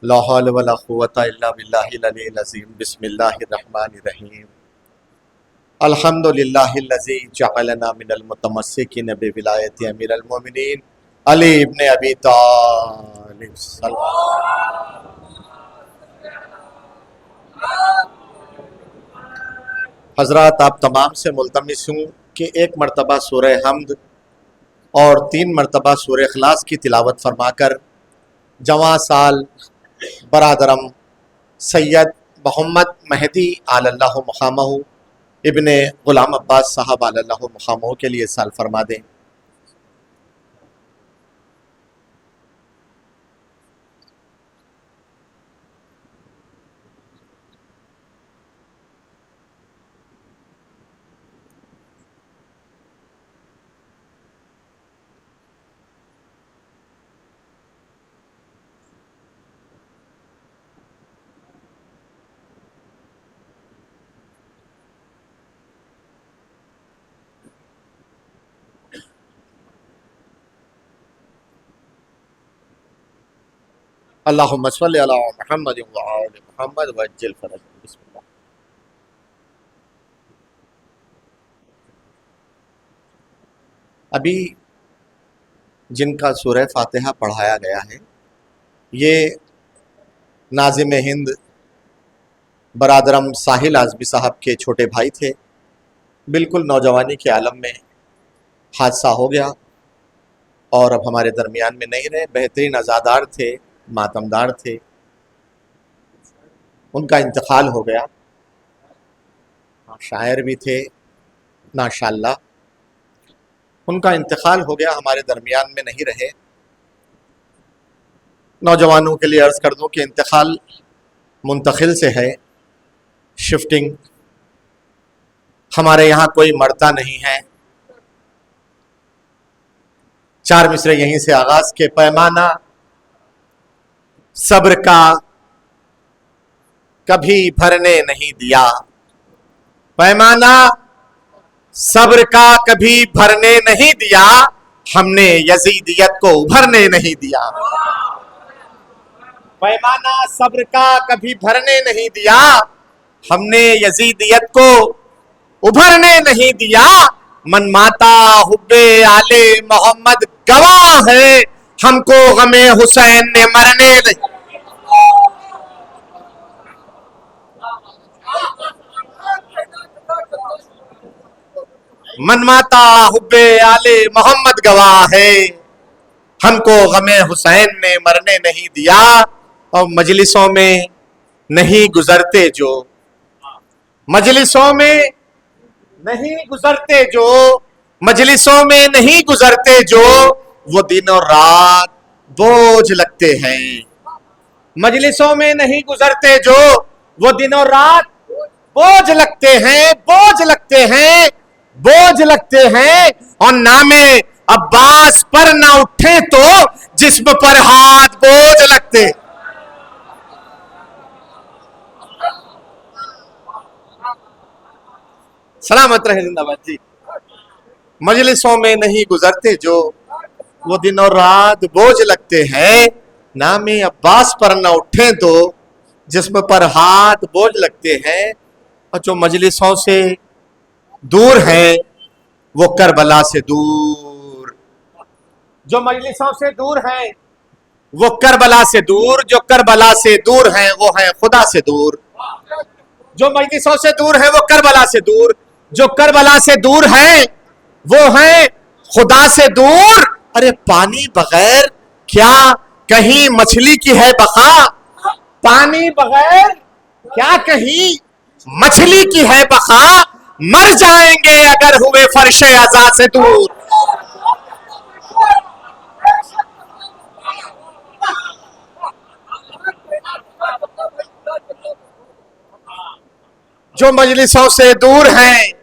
ला हौल वला कुव्वता इल्ला बिल्लाहिल अलिय्यिल अज़ीम। बिस्मिल्लाहिर रहमानिर रहीम। अल्हम्दुलिल्लाहिल्लज़ी जअलना मिनल मुतमस्सिकीन बिविलायति अमीरुल मोमिनीन अली इब्न अबी तालिब। हज़रात, आप तमाम से मुल्तमिस हूँ कि एक मरतबा सूरह हम्द और 3 मरतबा सूरह इखलास की तिलावत फरमाकर जवां साल बरादरम सैयद मोहम्मद महदी आलल्लाहु मकामहू इब्ने गुलाम अब्बास साहब आलल्लाहु मकामहू के लिए साल फरमा दें। अल्लाहुम्मा सल्लि अला मुहम्मद व आलि मुहम्मद वअज्जिल फरजहम। बिस्मिल्लाह। अभी जिनका सूरह फातिहा पढ़ाया गया है ये नाज़िम हिंद बरादरम साहिल आज़मी साहब के छोटे भाई थे। बिल्कुल नौजवानी के आलम में हादसा हो गया और अब हमारे दरमियान में नहीं रहे। बेहतरीन अज़ादार थे, मातमदार थे, उनका इंतकाल हो गया। शायर भी थे माशाअल्लाह, उनका इंतकाल हो गया, हमारे दरमियान में नहीं रहे। नौजवानों के लिए अर्ज़ कर दूं कि इंतकाल मुंतकिल से है, शिफ्टिंग। हमारे यहाँ कोई मरता नहीं है। 4 मिसरे यहीं से आगाज के। पैमाना सब्र का कभी भरने नहीं दिया, पैमाना सब्र का कभी भरने नहीं दिया, हमने यजीदियत को उभरने नहीं दिया। पैमाना सब्र का कभी भरने नहीं दिया, हमने यजीदियत को उभरने नहीं दिया। मन माता हुब्बे आले मोहम्मद गवाह है, हमको गमे हुसैन ने मरने नहीं। मन माता हुब्बे आले मोहम्मद गवाह है, हमको गमे हुसैन ने मरने नहीं दिया। और मजलिसों में नहीं गुजरते जो, मजलिसों में नहीं गुजरते जो, मजलिसों में नहीं गुजरते जो, वो दिन और रात बोझ लगते हैं। मजलिसों में नहीं गुजरते जो, वो दिन और रात बोझ लगते हैं, बोझ लगते हैं, बोझ लगते हैं। और नामे अब्बास पर ना उठे तो जिस्म पर हाथ बोझ लगते। सलामत रहे जिंदाबाद जी। मजलिसों में नहीं गुजरते जो, वो दिन और रात बोझ लगते हैं। नामे अब्बास पर न उठे तो जिस्म पर हाथ बोझ लगते हैं। और जो मजलिसों से दूर हैं वो करबला से दूर, जो मजलिसों से दूर हैं वो करबला से दूर, जो करबला से दूर हैं वो हैं खुदा से दूर। जो मजलिसों से दूर है वो करबला से दूर, जो करबला से दूर है वो है खुदा से दूर। अरे पानी बगैर क्या कहीं मछली की है बका, पानी बगैर क्या कहीं मछली की है बका, मर जाएंगे अगर हुए फर्शे अज़ा से दूर। जो मजलिसों से दूर हैं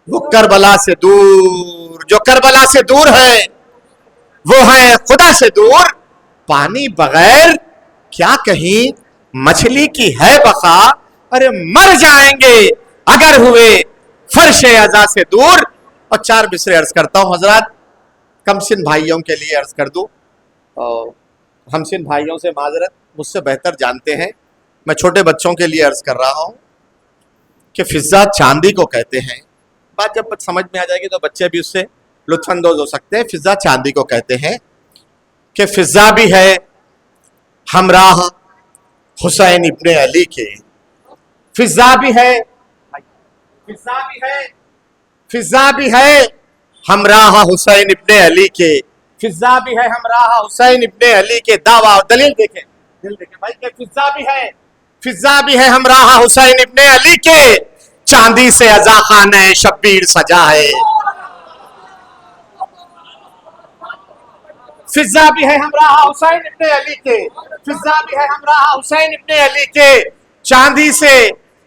वो करबला से दूर, जो करबला से दूर है वो है खुदा से दूर। पानी बगैर क्या कहीं मछली की है बका, अरे मर जाएंगे अगर हुए फर्शे अज़ा से दूर। और 4 मिसरे अर्ज करता हूं हजरात, कमसिन भाइयों के लिए अर्ज कर दूं, हमसिन भाइयों से माजरत, मुझसे बेहतर जानते हैं। मैं छोटे बच्चों के लिए अर्ज कर रहा हूं कि फिजा चांदी को कहते हैं। बात जब समझ में आ जाएगी तो बच्चे भी उससे लुत्फानंदोज हो सकते हैं। फिजा चांदी को कहते हैं कि फिजा भी है हमराह हुसैन इब्ने अली के, फिजा भी है, फिजा भी है, फिजा भी है हमराह हुसैन इब्ने अली के, फिजा भी है हमराह हुसैन इब्ने अली के। दावा और दलील देखें, दिल देखें भाई के फिजा भी है, फिजा भी है हमराह हुसैन इब्ने अली के, चांदी से अज़ा खाने शब्बीर सजा है। फिजा भी है हमराह हुसैन इब्ने अली के, फिजा भी है हमराह हुसैन इब्ने अली के, चांदी से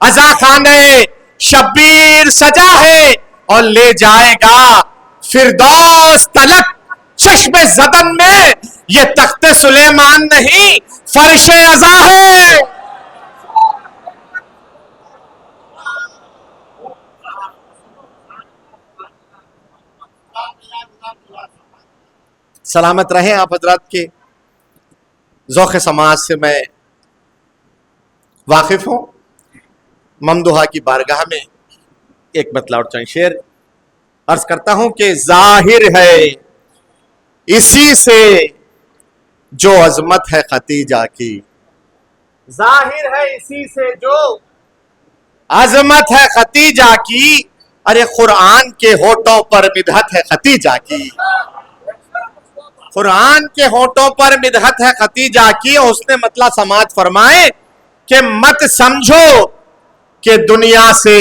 अज़ा खाने शब्बीर सजा है, और ले जाएगा फिरदौस तलक चश्मे ज़दन में, ये तख्ते सुलेमान नहीं फर्श अज़ा है। सलामत रहें आप हजरात के ज़ौक़ समाज से मैं वाकिफ हूं। ममदुहा की बारगाह में एक मतला और चंद शेर अर्ज करता हूं कि जाहिर है इसी से जो अजमत है खतीजा की, जाहिर है इसी से जो अजमत है खतीजा की, अरे कुरान के होठों पर मिदहत है खतीजा की, कुरान के होठों पर मिदहत है खतीजा की। और उसने मतलब समाज फरमाए कि मत समझो कि दुनिया से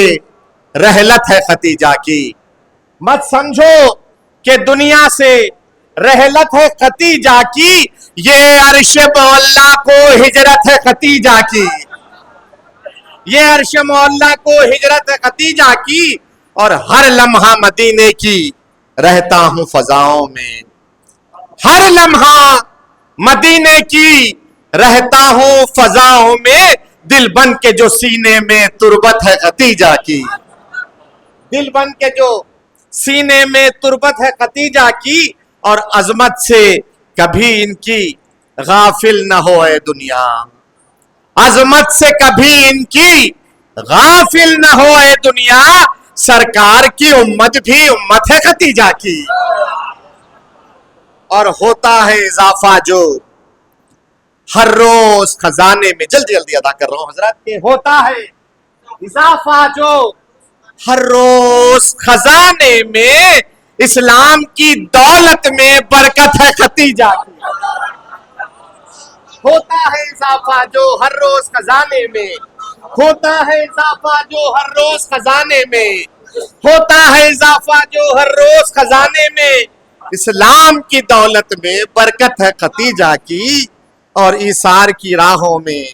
रहलत है खतीजा की, मत समझो कि दुनिया से रहलत है खतीजा की, ये अर्श मौला को हिजरत है खतीजा की, ये अर्श मौला को हिजरत है खतीजा की, और हर लम्हा मदीने की रहता हूं फजाओं में, हर लम्हा मदीने की रहता हूं फजाओं में, दिल बन के जो सीने में तुरबत है खतीजा की, दिल बन के जो सीने में तुरबत है खतीजा की, और अजमत से कभी इनकी गाफिल न हो ए दुनिया, अजमत से कभी इनकी गाफिल न हो ए दुनिया, सरकार की उम्मत भी उम्मत है खतीजा की। और होता है इजाफा जो हर रोज खजाने में, जल्दी जल्दी अदा कर रहा हूं हजरत के, होता है इजाफा जो हर रोज खजाने में, इस्लाम की दौलत में बरकत है खतीजा की, होता है इजाफा जो हर रोज खजाने में, होता है इजाफा जो हर रोज खजाने में, होता है इजाफा जो हर रोज खजाने में, इस्लाम की दौलत में बरकत है खतीजा की। और ईसार की राहों में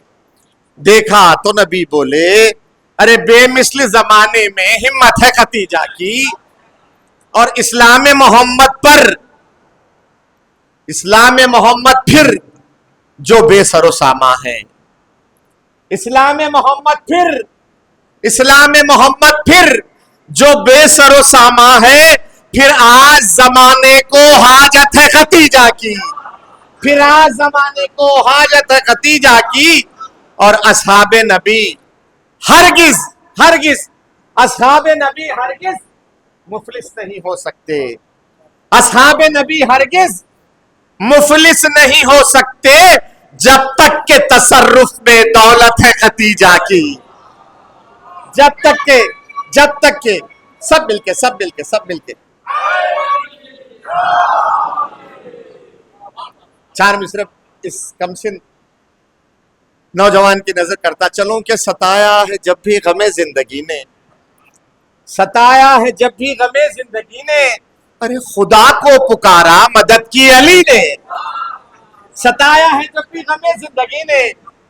देखा तो नबी बोले, अरे बेमिसल जमाने में हिम्मत है खतीजा की। और इस्लाम मोहम्मद पर, इस्लाम मोहम्मद फिर जो बेसरो सामा है, इस्लाम मोहम्मद फिर, इस्लाम मोहम्मद फिर जो बेसरो सामा है, फिर आज जमाने को हाजत है खतीजा की, फिर आज जमाने को हाजत है खतीजा की। और असहाबे नबी हरगिज हरगिज, असहाबे नबी हरगिज मुफलिस नहीं हो सकते, असहाबे नबी हरगिज मुफलिस नहीं हो सकते, जब तक के तसर्रुफ में दौलत है खतीजा की, जब तक के सब मिलके सब मिलके सब मिलके चार में सिर्फ इस कमसिन नौजवान की नजर करता चलूं कि सताया है जब भी गमे जिंदगी ने, सताया है जब भी गमे जिंदगी ने, अरे खुदा को पुकारा मदद की अली ने, सताया है जब भी गमे जिंदगी ने,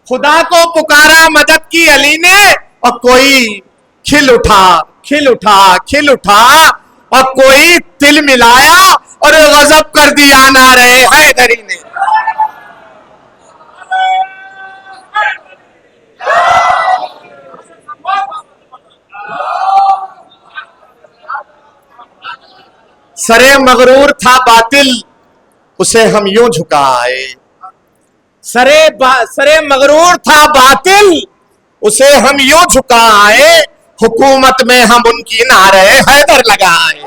खुदा को पुकारा मदद की अली ने। और कोई खिल उठा खिल उठा खिल उठा, और कोई तिल मिलाया और गजब कर दिया नारे हैदरी ने। सरे मगरूर था बातिल, उसे हम यूं झुकाए, सरे मगरूर था बातिल, उसे हम यूं झुका आए, हुकूमत में हम उनकी नारे हैदर लगाए।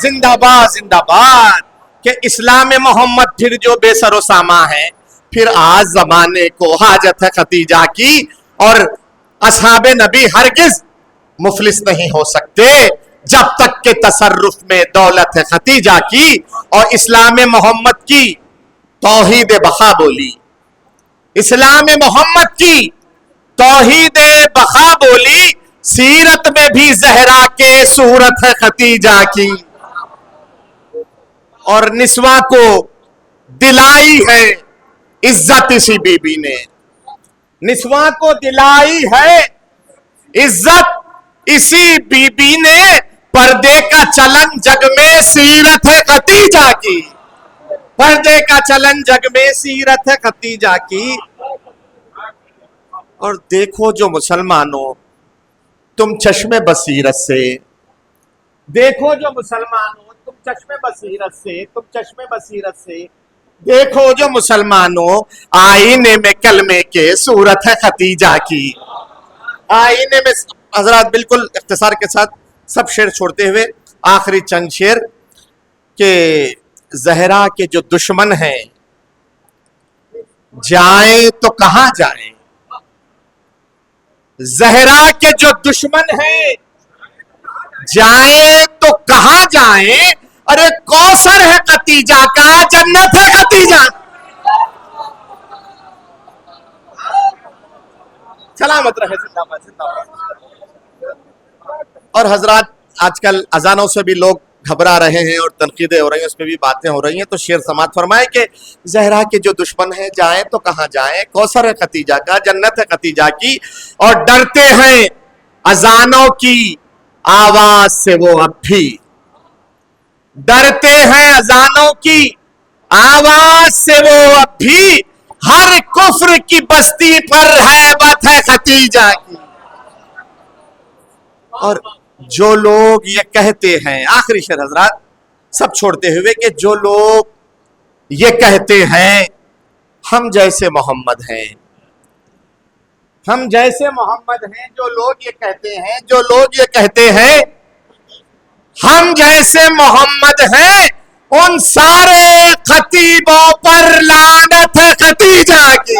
जिंदाबाद जिंदाबाद के इस्लाम मोहम्मद फिर जो बेसरो सामा है, फिर आज जमाने को हाजत है खतीजा की, और असहाबे नबी हरगिज मुफलिस नहीं हो सकते जब तक के तसर्रुफ में दौलत है खतीजा की। और इस्लाम मोहम्मद की तौहीद बखा बोली, इस्लाम मोहम्मद की तौहीद बखा बोली, सीरत में भी जहरा के सूरत है खतीजा की। और निस्वा को दिलाई है इज्जत इसी बीबी ने, निस्वा को दिलाई है इज्जत इसी बीबी ने, पर्दे का चलन जग में सीरत है खतीजा की, पर्दे का चलन जग में सीरत है खतीजा की। और देखो जो मुसलमानों, तुम चश्मे बसीरत से देखो, जो मुसलमानों तुम चश्मे बसीरत से, तुम चश्मे बसीरत से देखो जो मुसलमानों, आईने में कलमे के सूरत है खतीजा की। आईने में हजरात बिल्कुल इख्तिसार के साथ सब शेर छोड़ते हुए आखिरी चंद शेर के, जहरा के जो दुश्मन हैं जाएं तो कहां जाएं, जहरा के जो दुश्मन हैं जाएं तो कहां जाएं, अरे कौसर है खतीजा का, जन्नत है खतीजा। सलामत रहे, जिंदाबाद जिंदाबाद। और हजरात आजकल अजानों से भी लोग घबरा रहे हैं और तनकीदें हो रही हैं, उसमें भी बातें हो रही हैं, तो शेर समात फरमाए कि जहरा के जो दुश्मन हैं जाएं तो कहां जाएं, कौसर है खतीजा का, जन्नत है खतीजा की। और डरते हैं अजानों की आवाज से वो अब भी, डरते हैं अजानों की आवाज से वो अब भी, हर कुफ्र की बस्ती पर हैबत है खतीजा की। और जो लोग ये कहते हैं, आखिरी शेर हजरात सब छोड़ते हुए, कि जो लोग ये कहते हैं हम जैसे मोहम्मद हैं, हम जैसे मोहम्मद हैं, जो लोग ये कहते हैं, जो लोग ये कहते हैं हम जैसे मोहम्मद हैं, उन सारे खतीबों पर लानत है खतीजा की।